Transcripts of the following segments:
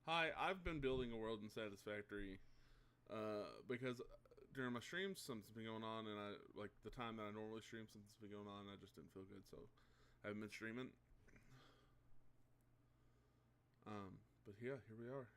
Hi, I've been building a world in Satisfactory because during my streams something's been going on, and I like the time that I normally stream something's been going on. And I just didn't feel good, so I haven't been streaming. But yeah, here we are.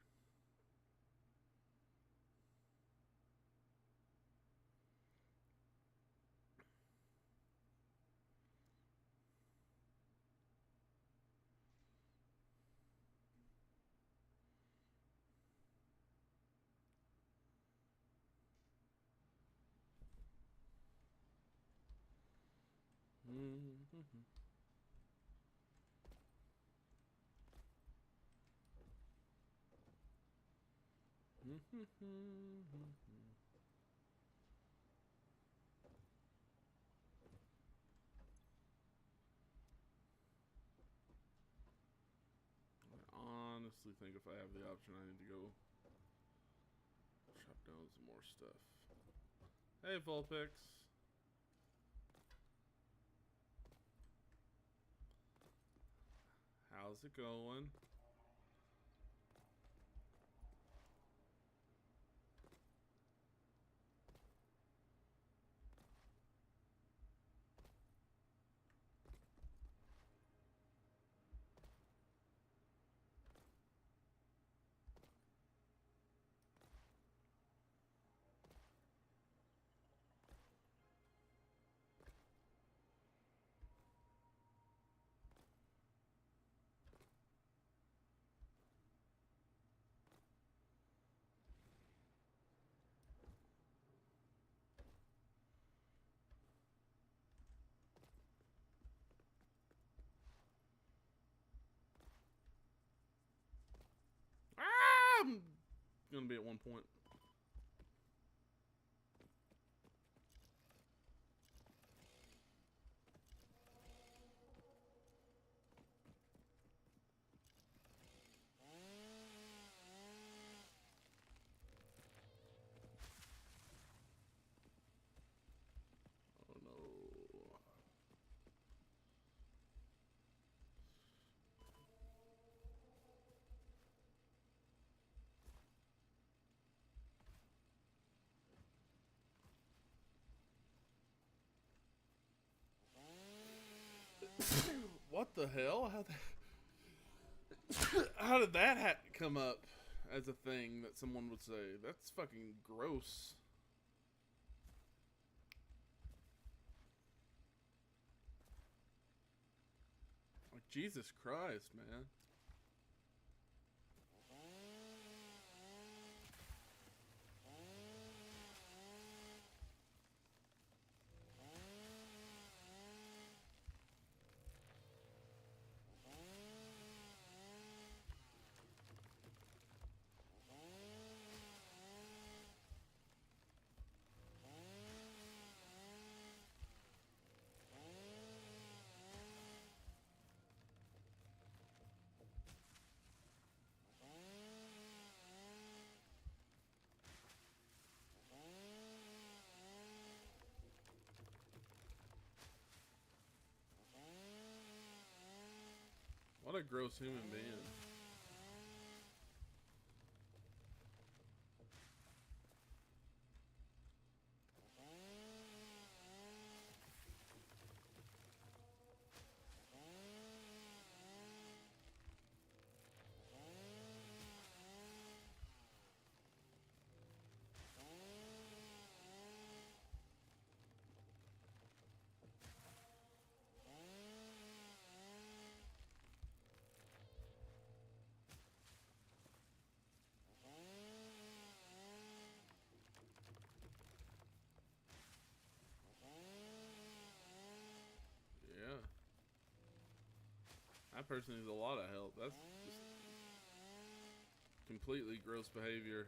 Mm-hmm. I honestly think if I have the option, I need to go chop down some more stuff. Hey, Vulpix. How's it going? Ah! I'm gonna be at one point. Oh no. What the hell? How did that come up as a thing that someone would say? That's fucking gross. Like, Jesus Christ, man. What a gross human being. Yeah. That person needs a lot of help. That's just completely gross behavior.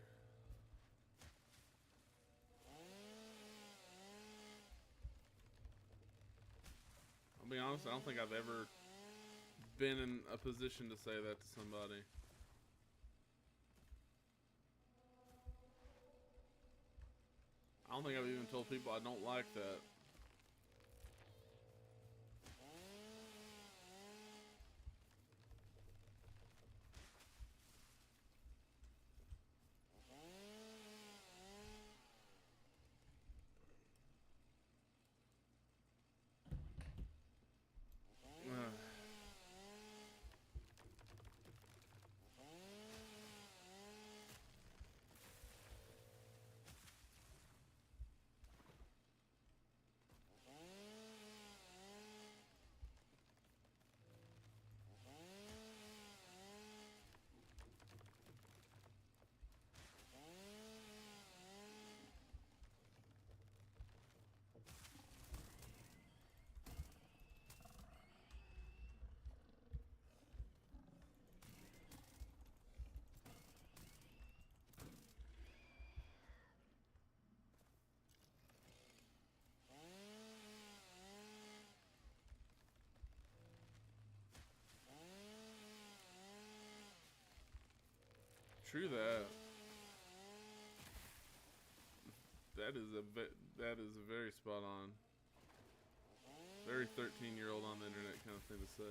I'll be honest, I don't think I've ever been in a position to say that to somebody. I don't think I've even told people I don't like that. True that. That is a very spot on. Very 13-year-old on the internet kind of thing to say.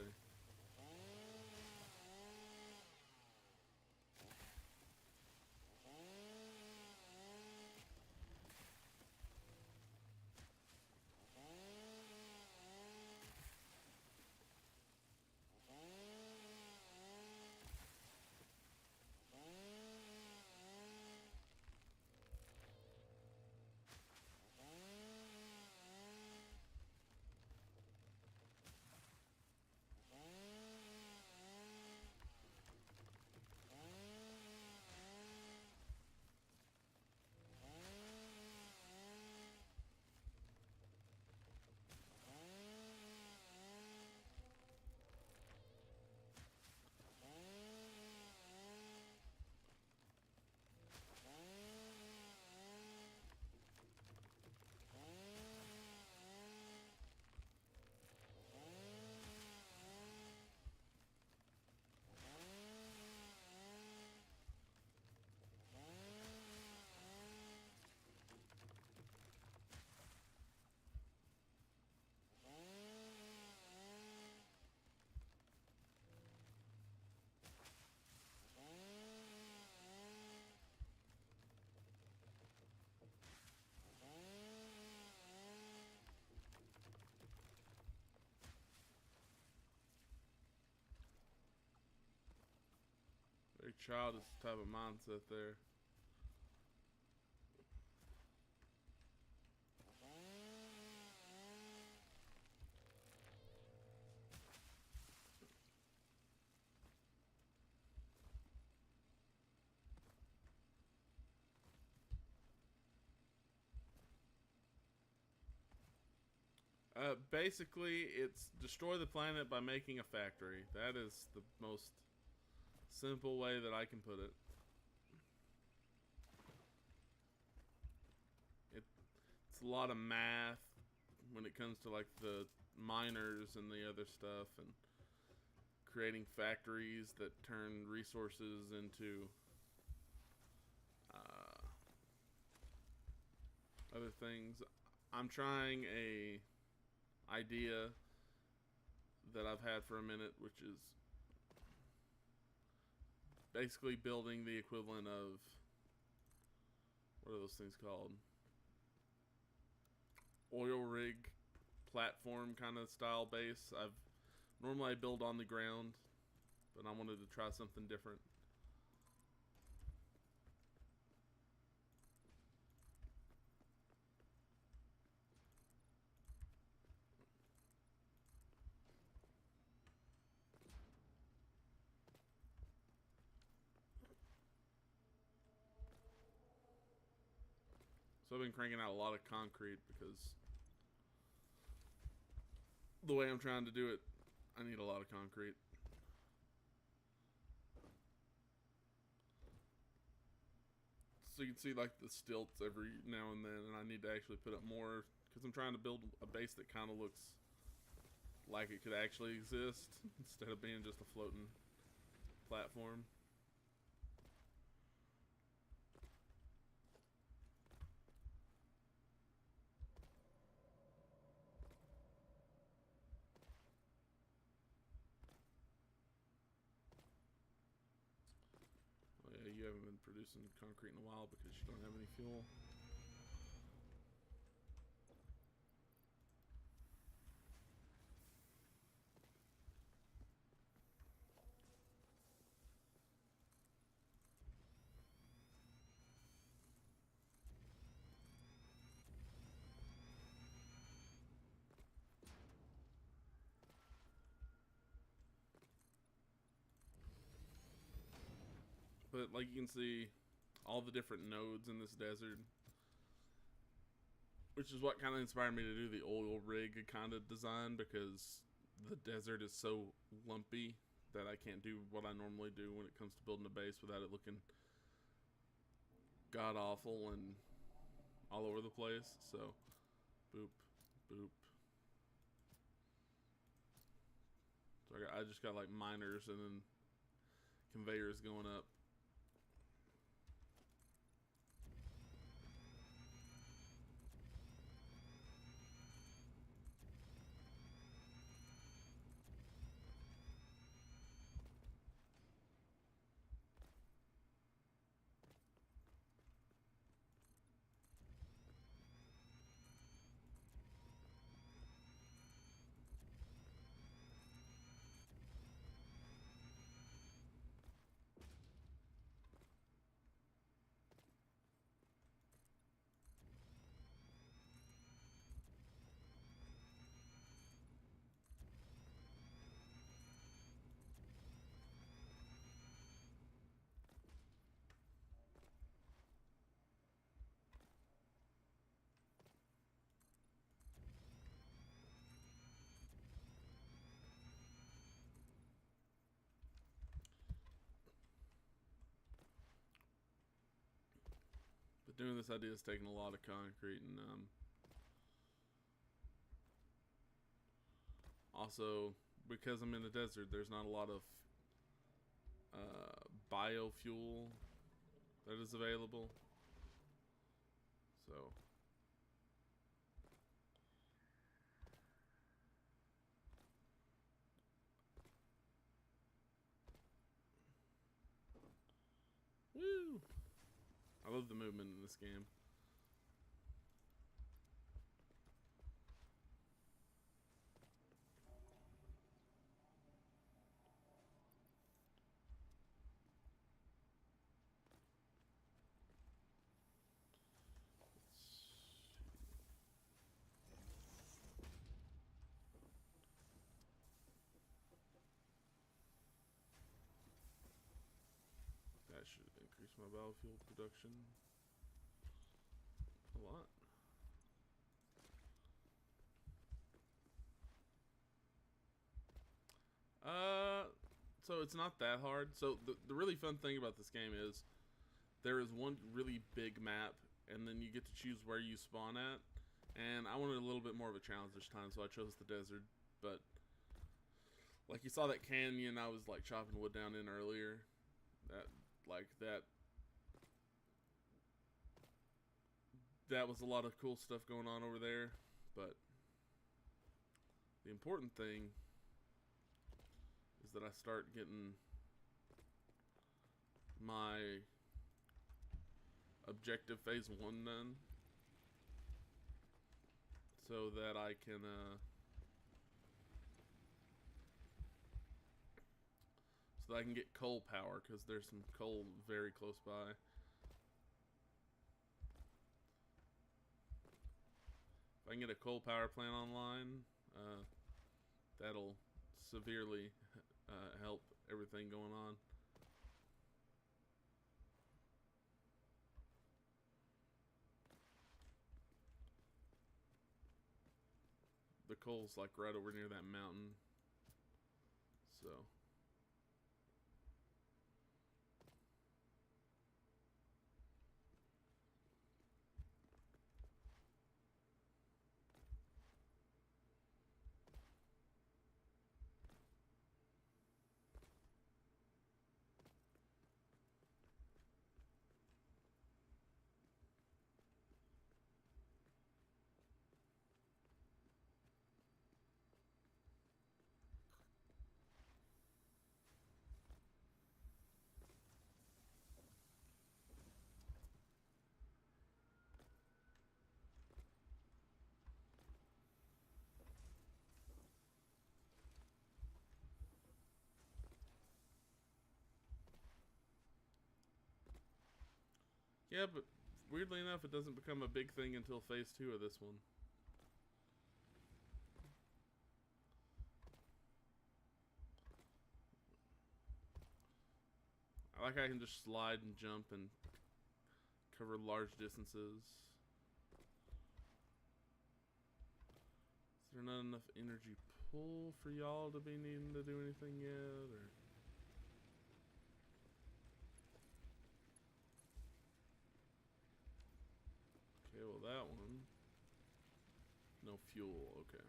Very childish type of mindset there. Basically, it's destroy the planet by making a factory. That is the most simple way that I can put it. It's a lot of math when it comes to like the miners and the other stuff, and creating factories that turn resources into other things. I'm trying a idea that I've had for a minute, which is basically building the equivalent of, what are those things called? Oil rig platform kind of style base. Normally I build on the ground, but I wanted to try something different. So I've been cranking out a lot of concrete because the way I'm trying to do it, I need a lot of concrete. So you can see like the stilts every now and then, and I need to actually put up more because I'm trying to build a base that kind of looks like it could actually exist instead of being just a floating platform. You haven't been producing concrete in a while because you don't have any fuel. But like you can see all the different nodes in this desert, which is what kind of inspired me to do the oil rig kind of design, because the desert is so lumpy that I can't do what I normally do when it comes to building a base without it looking god awful and all over the place. So boop, boop. So I just got like miners and then conveyors going up. But doing this idea is taking a lot of concrete, and also because I'm in the desert, there's not a lot of biofuel that is available. So woo! I love the movement in this game. That should increase my biofuel production a lot. So it's not that hard. So the really fun thing about this game is there is one really big map, and then you get to choose where you spawn at. And I wanted a little bit more of a challenge this time, so I chose the desert. But like you saw that canyon I was like chopping wood down in earlier. That was a lot of cool stuff going on over there. But the important thing is that I start getting my objective phase 1 done, so that I can get coal power, because there's some coal very close by. If I can get a coal power plant online, that'll severely help everything going on. The coal's like right over near that mountain, so yeah, but weirdly enough, it doesn't become a big thing until phase 2 of this one. I like I can just slide and jump and cover large distances. Is there not enough energy pull for y'all to be needing to do anything yet, or? Okay, well that one. No fuel, okay.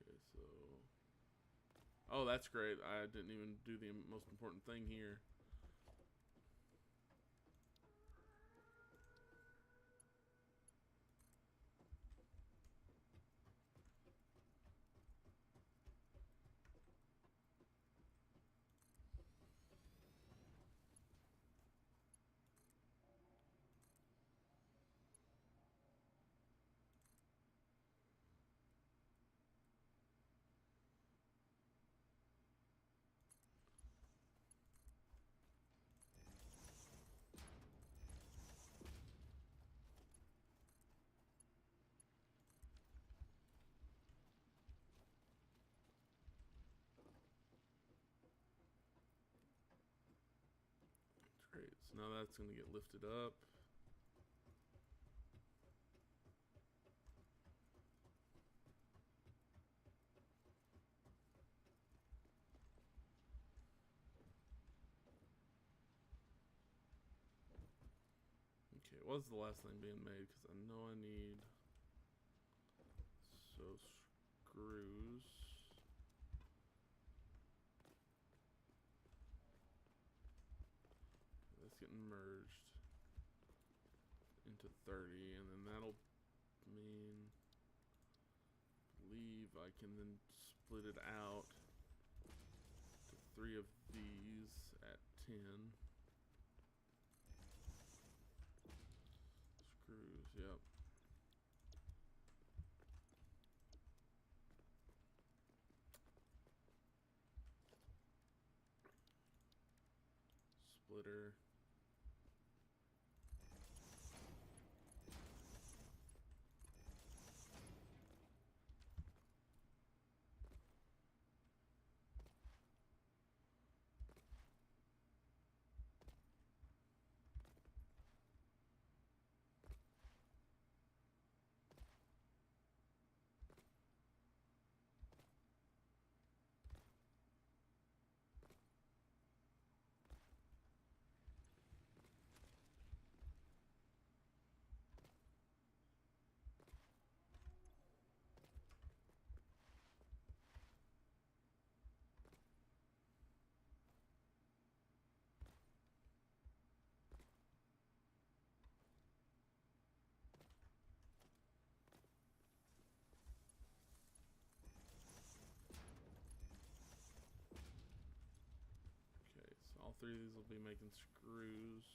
Okay, so... Oh, that's great. I didn't even do the most important thing here. Great, so now that's going to get lifted up. what was the last thing being made? Because I know I need... So, screws. That's getting merged into 30, and then that'll mean... I believe I can then split it out to 3 of these at 10. Screws, yep. Splitter. All 3 of these will be making screws.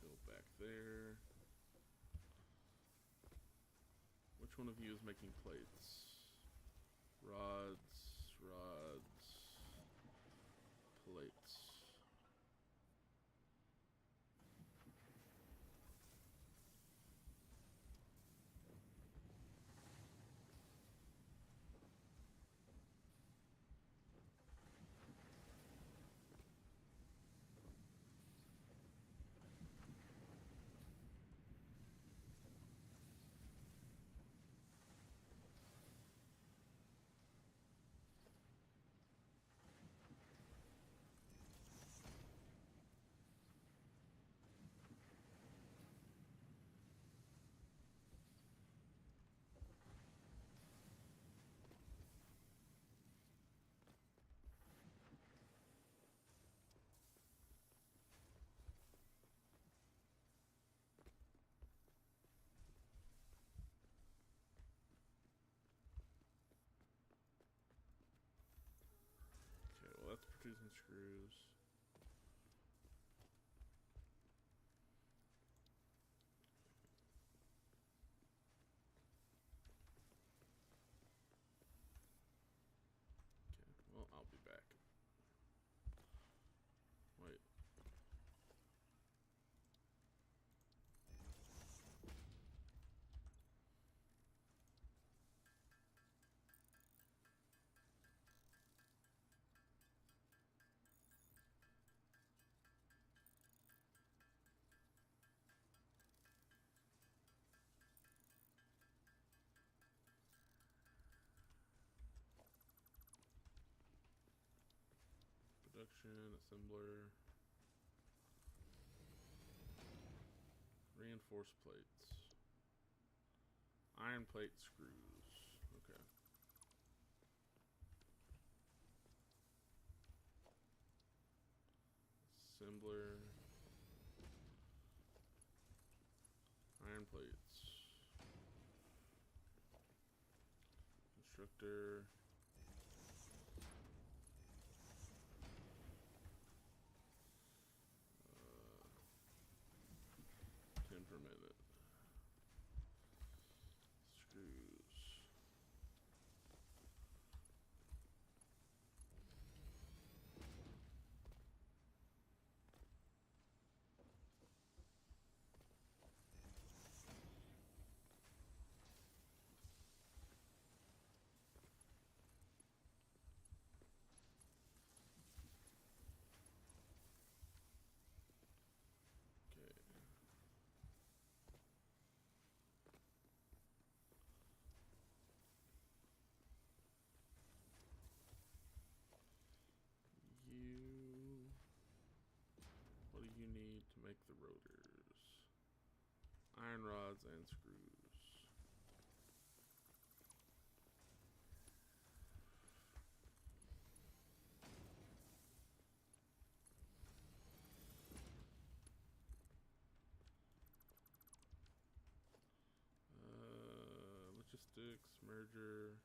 You go back there. Which one of you is making plates? Rods, plates. That's producing screws. Okay, well, I'll be back. Wait. Production, assembler, reinforced plates, iron plate screws. Okay. Assembler, iron plates, constructor. 10 per minute. Screws. Okay. rotors, iron rods, and screws. Logistics, merger.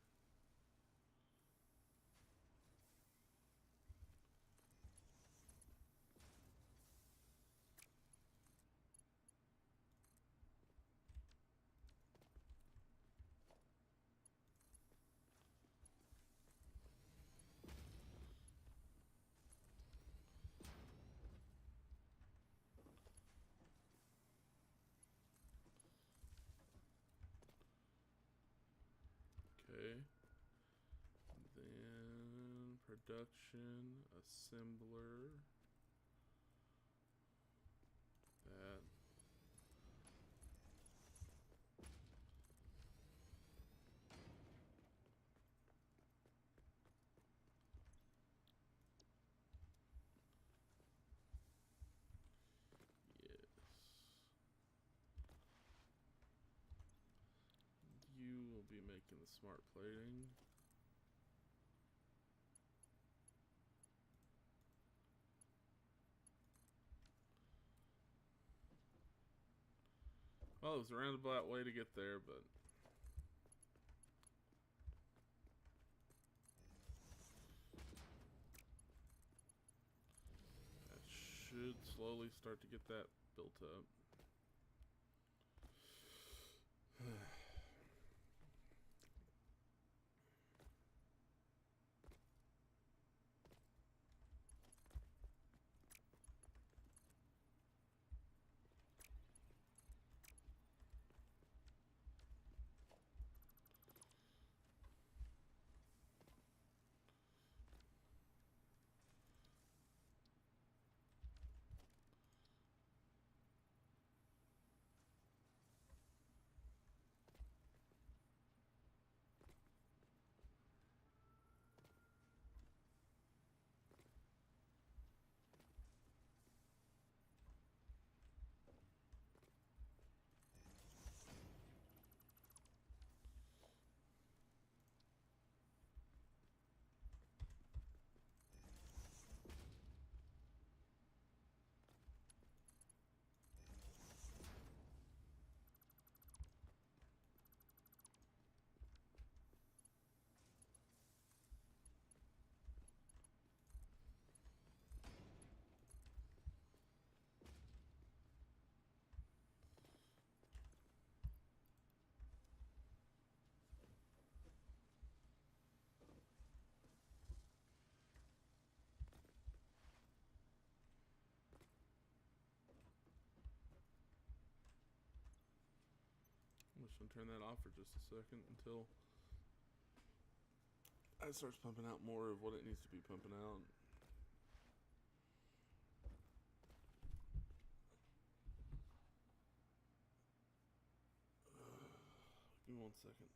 Okay. Then production, assembler. That. Yes. You will be making the smart plating. Well, it was a roundabout way to get there, but that should slowly start to get that built up. I'm just gonna turn that off for just a second until it starts pumping out more of what it needs to be pumping out. Give me 1 second.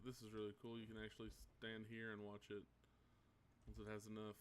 this is really cool. You can actually stand here and watch it once it has enough.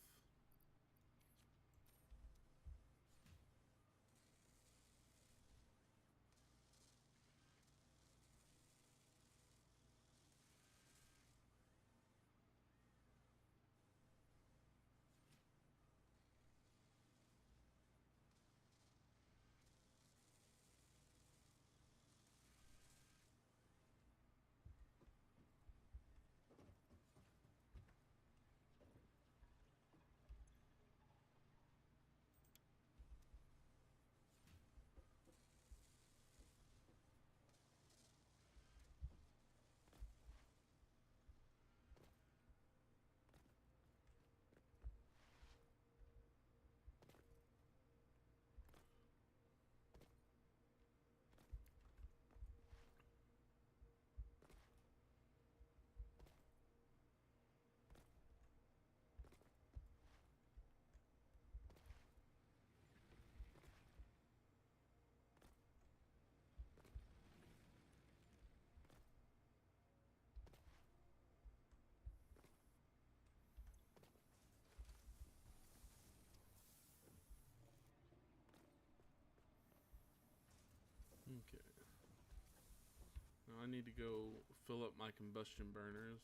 Okay. Now I need to go fill up my combustion burners.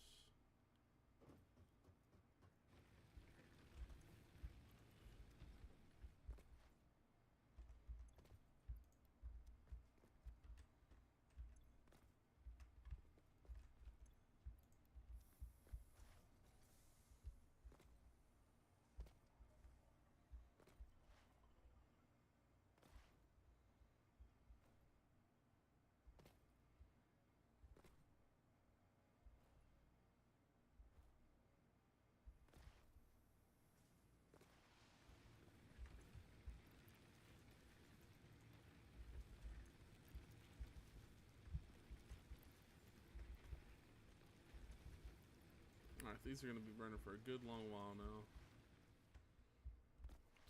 Alright, these are going to be burning for a good long while now.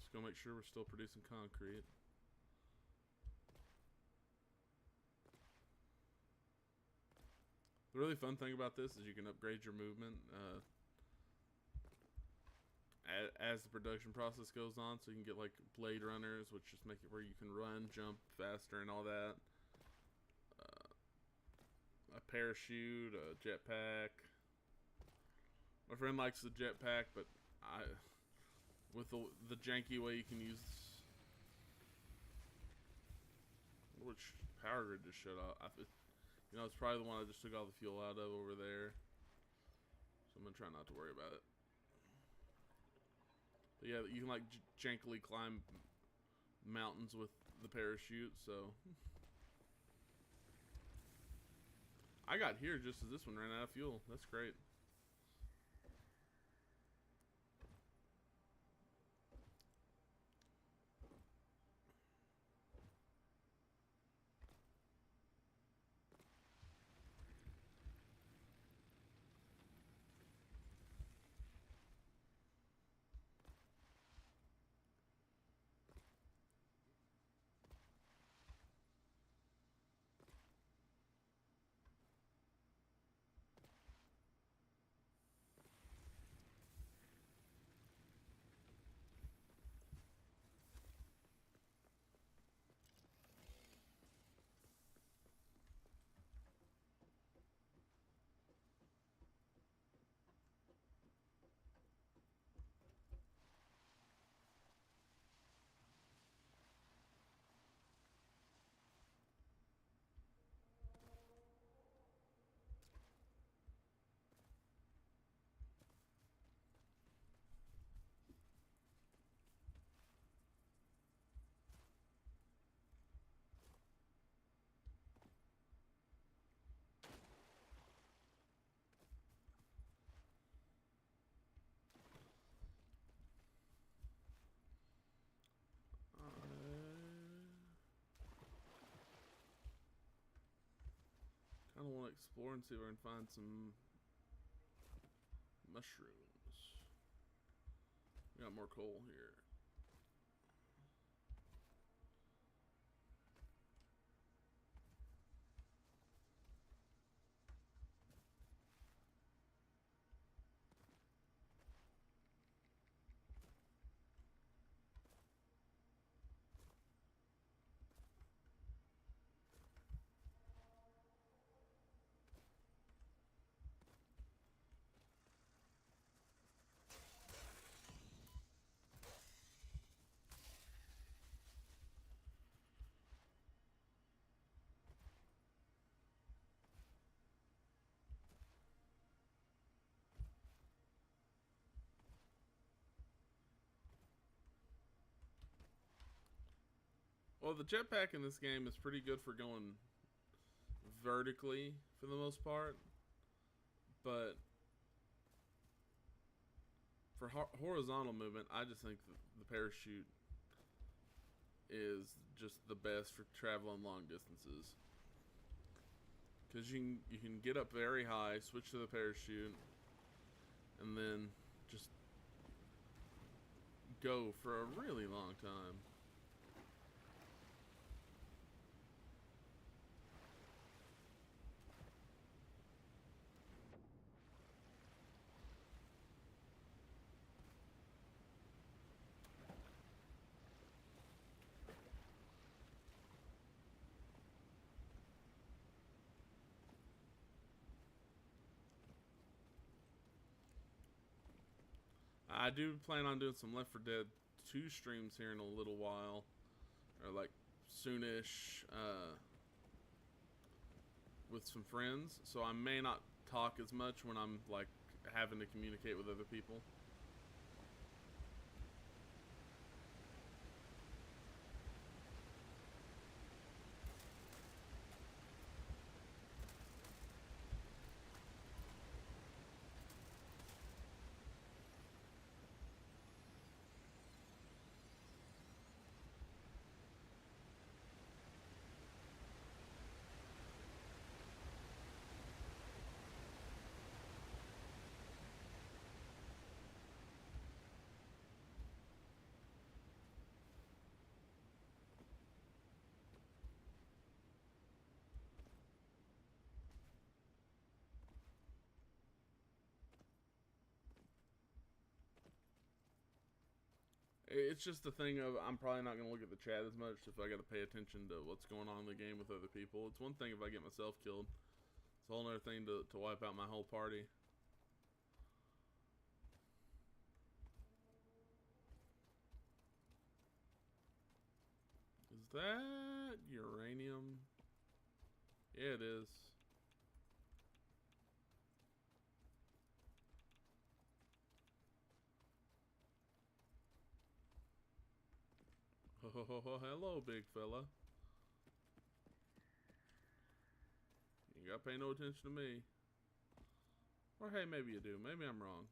Just going to make sure we're still producing concrete. The really fun thing about this is you can upgrade your movement as the production process goes on. So you can get like blade runners, which just make it where you can run, jump faster and all that. A parachute, a jetpack. My friend likes the jetpack, but with the janky way you can use, which power grid just shut off. You know, it's probably the one I just took all the fuel out of over there, so I'm gonna try not to worry about it. But yeah, you can like jankily climb mountains with the parachute. So I got here just as this one ran out of fuel. That's great. I want to explore and see if I can find some mushrooms. We got more coal here. Well, the jetpack in this game is pretty good for going vertically for the most part, but for horizontal movement, I just think the parachute is just the best for traveling long distances. Because you can get up very high, switch to the parachute, and then just go for a really long time. I do plan on doing some Left 4 Dead 2 streams here in a little while, or like soonish, with some friends. So I may not talk as much when I'm like having to communicate with other people. It's just the thing of I'm probably not going to look at the chat as much if I got to pay attention to what's going on in the game with other people. It's one thing if I get myself killed. It's a whole other thing to wipe out my whole party. Is that uranium? Yeah, it is. Oh, hello, big fella. You gotta pay no attention to me. Or hey, maybe you do. Maybe I'm wrong.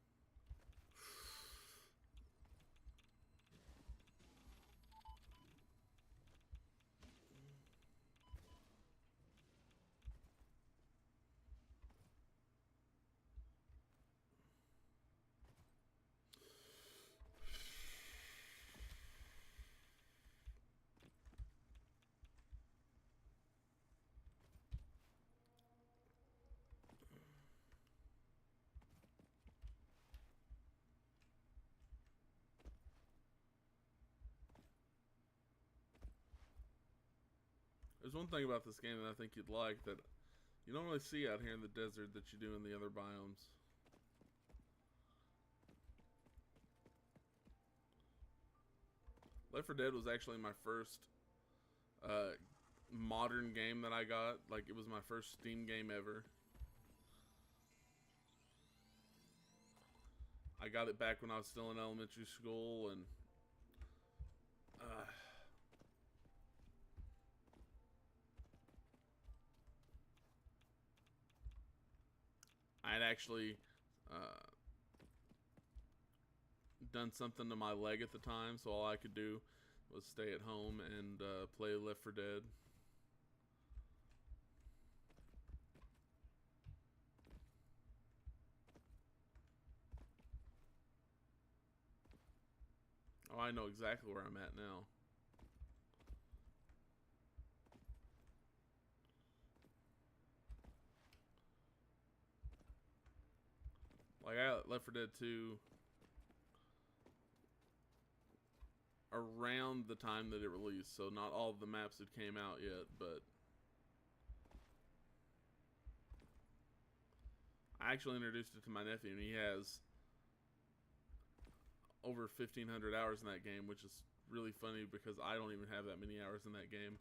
There's one thing about this game that I think you'd like that you don't really see out here in the desert that you do in the other biomes. Left 4 Dead was actually my first modern game that I got. Like, it was my first Steam game ever. I got it back when I was still in elementary school, and I had actually done something to my leg at the time, so all I could do was stay at home and play Left 4 Dead. Oh, I know exactly where I'm at now. Like, I Left 4 Dead 2 around the time that it released, so not all of the maps had came out yet, but I actually introduced it to my nephew, and he has over 1,500 hours in that game, which is really funny because I don't even have that many hours in that game.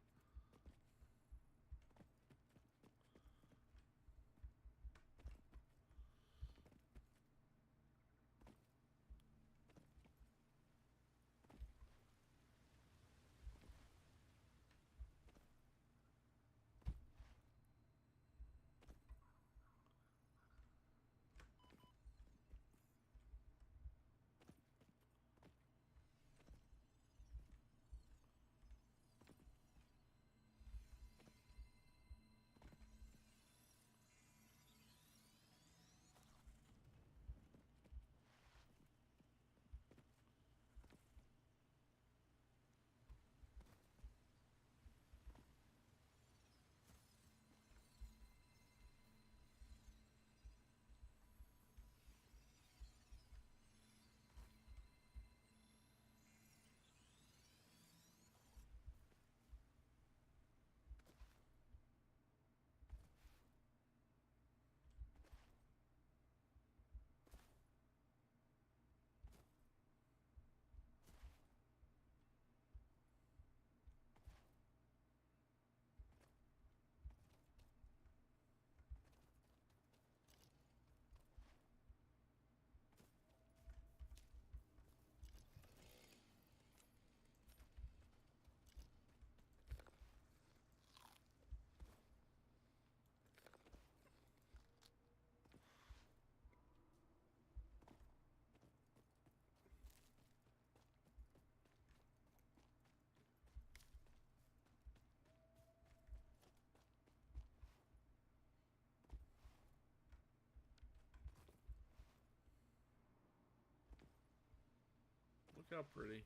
Look how pretty.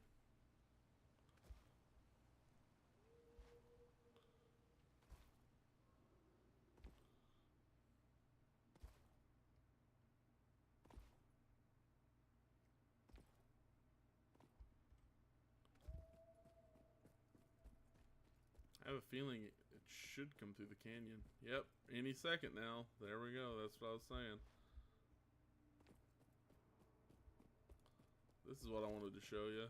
I have a feeling it should come through the canyon. Yep, any second now. There we go. That's what I was saying. This is what I wanted to show you.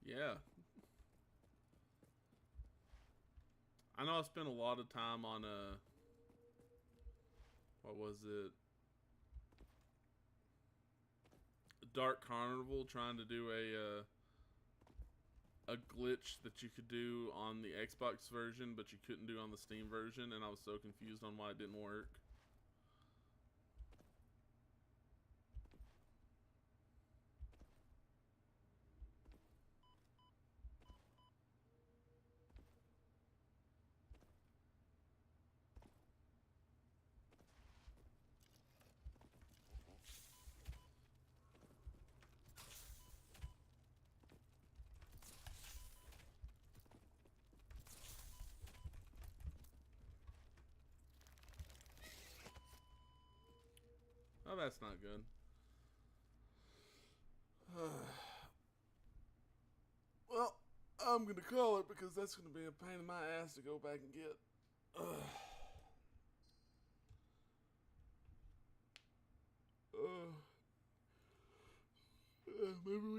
Yeah. I know I spent a lot of time on what was it? Dark Carnival, trying to do a glitch that you could do on the Xbox version, but you couldn't do on the Steam version, and I was so confused on why it didn't work. Oh, that's not good. Well, I'm gonna call it because that's gonna be a pain in my ass to go back and get. Maybe we